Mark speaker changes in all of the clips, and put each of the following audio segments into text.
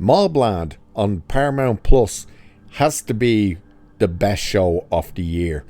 Speaker 1: Mobland on Paramount Plus has to be the best show of the year.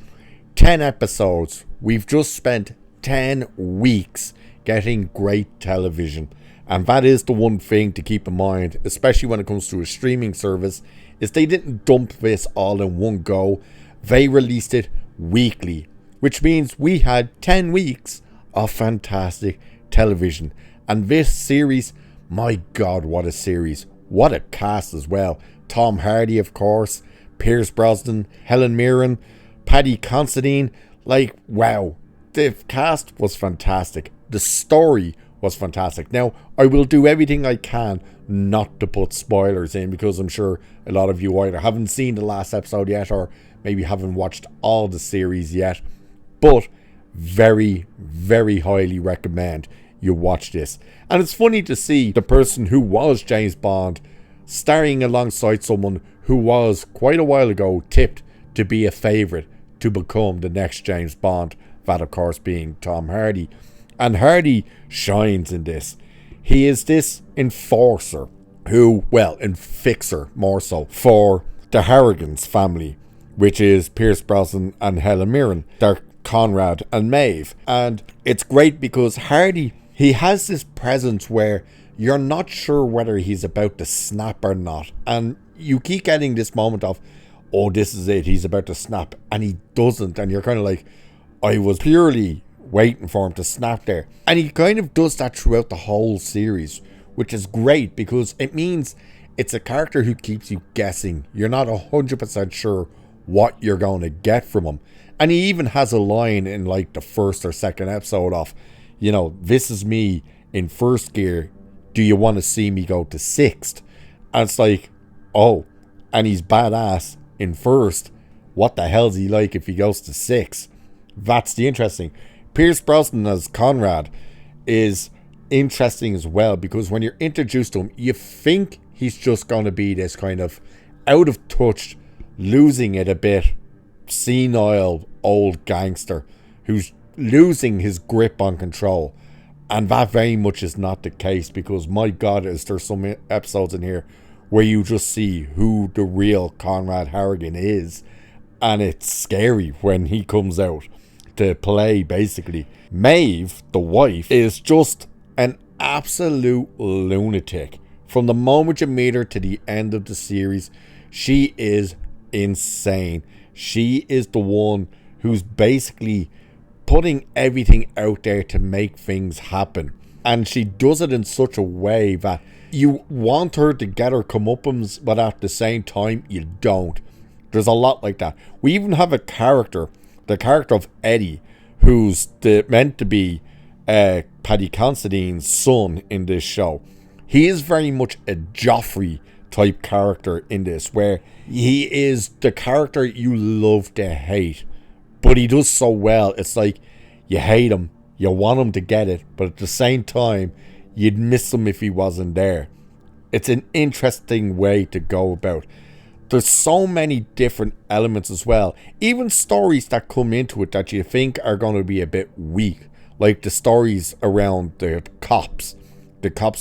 Speaker 1: 10 episodes. We've just spent 10 weeks getting great television. And that is the one thing to keep in mind, especially when it comes to a streaming service, is they didn't dump this all in one go. They released it weekly, which means we had 10 weeks of fantastic television. And this series, my God, what a series. What a cast as well. Tom Hardy, of course, Pierce Brosnan, Helen Mirren, Paddy Considine. Like, wow. The cast was fantastic. The story was fantastic. Now, I will do everything I can not to put spoilers in, because I'm sure a lot of you either haven't seen the last episode yet or maybe haven't watched all the series yet. But very, very highly recommend you watch this. And it's funny to see the person who was James Bond starring alongside someone who was quite a while ago tipped to be a favourite to become the next James Bond, that of course being Tom Hardy. And Hardy shines in this. He is this enforcer who, well, fixer more so, for the Harrigans family, which is Pierce Brosnan and Helen Mirren. They're Conrad and Maeve. And it's great because Hardy, he has this presence where you're not sure whether he's about to snap or not. And you keep getting this moment of, oh, this is it, he's about to snap. And he doesn't. And you're kind of like, I was purely waiting for him to snap there. And he kind of does that throughout the whole series, which is great because it means it's a character who keeps you guessing. You're not 100% sure what you're going to get from him. And he even has a line in like the first or second episode of, you know, this is me in first gear. Do you want to see me go to sixth? And it's like, oh, and he's badass in first. What the hell's he like if he goes to sixth? That's the interesting. Pierce Brosnan as Conrad is interesting as well, because when you're introduced to him, you think he's just going to be this kind of out of touch, losing it a bit, senile old gangster who's losing his grip on control. And that very much is not the case, because my God, is there some episodes in here where you just see who the real Conrad Harrigan is, and it's scary when he comes out to play. Basically, Maeve, the wife, is just an absolute lunatic. From the moment you meet her to the end of the series, she is insane. She is the one who's basically putting everything out there to make things happen. And she does it in such a way that you want her to get her comeuppance, but at the same time, you don't. There's a lot like that. We even have a character, the character of Eddie, who's meant to be Paddy Considine's son in this show. He is very much a Joffrey type character in this, where he is the character you love to hate, but he does so well. It's like you hate him, you want him to get it, but at the same time you'd miss him if he wasn't there. It's an interesting way to go about. There's so many different elements as well, even stories that come into it that you think are going to be a bit weak, like the stories around the cops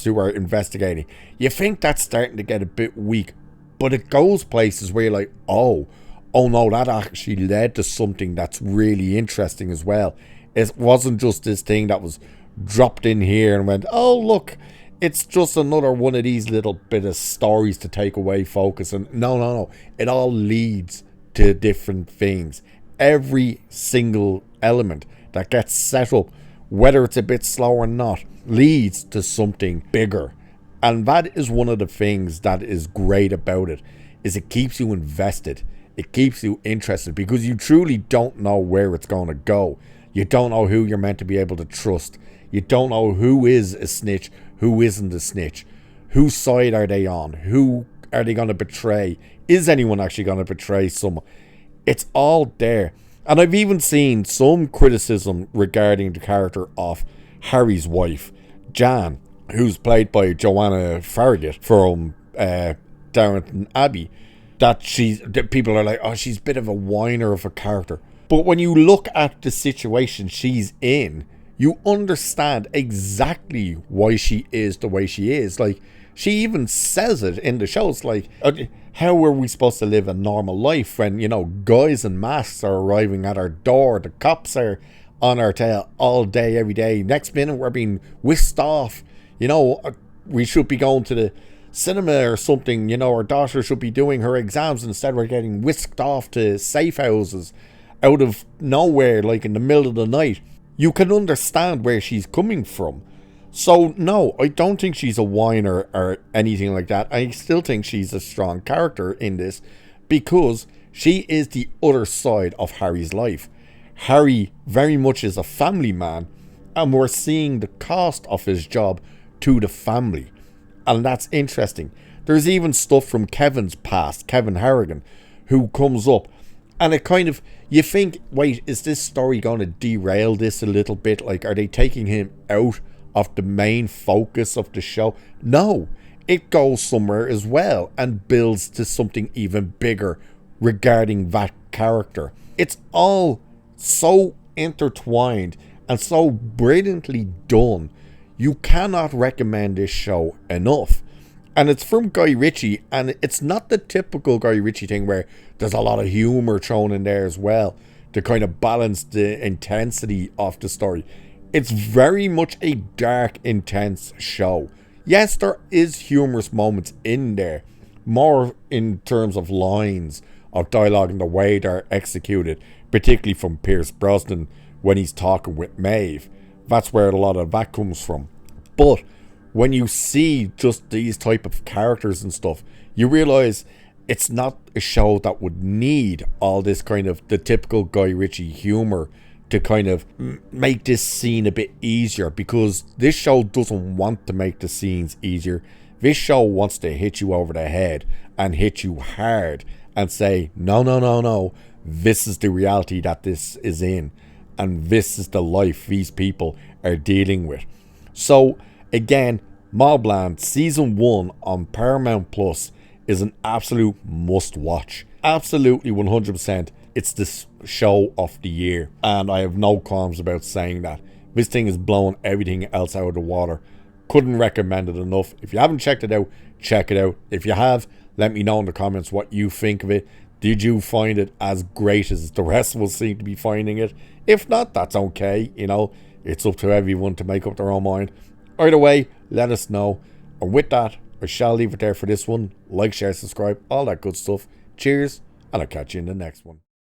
Speaker 1: who are investigating. You think that's starting to get a bit weak, but it goes places where you're like, oh no, that actually led to something that's really interesting as well. It wasn't just this thing that was dropped in here and went, oh look, it's just another one of these little bit of stories to take away focus. And no, it all leads to different things. Every single element that gets set up, whether it's a bit slow or not, leads to something bigger. And that is one of the things that is great about it, is it keeps you invested. It keeps you interested, because you truly don't know where it's going to go. You don't know who you're meant to be able to trust. You don't know who is a snitch, who isn't a snitch. Whose side are they on? Who are they going to betray? Is anyone actually going to betray someone? It's all there. And I've even seen some criticism regarding the character of Harry's wife, Jan, who's played by Joanna Farragut from Downton Abbey, that people are like, oh, she's a bit of a whiner of a character. But when you look at the situation she's in, you understand exactly why she is the way she is. Like, She even says it in the show. It's like, how are we supposed to live a normal life when, you know, guys in masks are arriving at our door, the cops are on our tail all day, every day. Next minute, we're being whisked off. You know, we should be going to the cinema or something. You know, our daughter should be doing her exams. Instead, we're getting whisked off to safe houses out of nowhere, like in the middle of the night. You can understand where she's coming from. So, no, I don't think she's a whiner or anything like that. I still think she's a strong character in this because she is the other side of Harry's life. Harry very much is a family man, and we're seeing the cost of his job to the family. And that's interesting. There's even stuff from Kevin's past, Kevin Harrigan, who comes up. And it kind of, you think, wait, is this story going to derail this a little bit? Like, are they taking him out of the main focus of the show? No, it goes somewhere as well and builds to something even bigger regarding that character. It's all so intertwined and so brilliantly done. You cannot recommend this show enough. And it's from Guy Ritchie, and it's not the typical Guy Ritchie thing where there's a lot of humour thrown in there as well to kind of balance the intensity of the story. It's very much a dark, intense show. Yes, there is humorous moments in there, more in terms of lines of dialogue and the way they're executed, particularly from Pierce Brosnan when he's talking with Maeve. That's where a lot of that comes from. But when you see just these type of characters and stuff, you realise it's not a show that would need all this kind of the typical Guy Ritchie humour to kind of make this scene a bit easier, because this show doesn't want to make the scenes easier. This show wants to hit you over the head and hit you hard and say, no, no, no, no, this is the reality that this is in, and this is the life these people are dealing with. So again, Mobland Season 1 on Paramount Plus is an absolute must watch. Absolutely 100%. It's the show of the year, and I have no qualms about saying that. This thing is blowing everything else out of the water. Couldn't recommend it enough. If you haven't checked it out, check it out. If you have, let me know in the comments what you think of it. Did you find it as great as the rest of us seem to be finding it? If not, that's okay. You know, it's up to everyone to make up their own mind. Either way, let us know. And with that, I shall leave it there for this one. Like, share, subscribe, all that good stuff. Cheers, and I'll catch you in the next one.